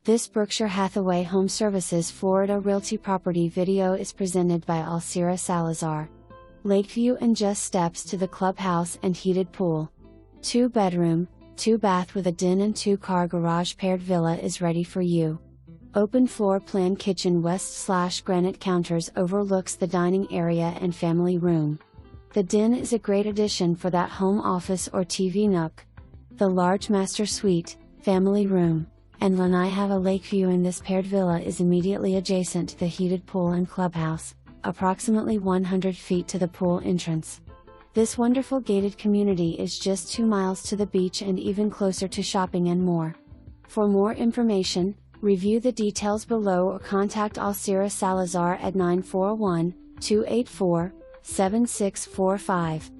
This Berkshire Hathaway HomeServices Florida Realty property video is presented by Alcira Salazar. Lakeview and just steps to the clubhouse and heated pool. 2-bedroom, 2-bath with a den and 2-car garage paired villa is ready for you. Open floor plan kitchen west/granite counters overlooks the dining area and family room. The den is a great addition for that home office or TV nook. The large master suite, family room, and Lanai have a lake view, and this paired villa is immediately adjacent to the heated pool and clubhouse, approximately 100 feet to the pool entrance. This wonderful gated community is just 2 miles to the beach and even closer to shopping and more. For more information, review the details below or contact Alcira Salazar at 941-284-7645.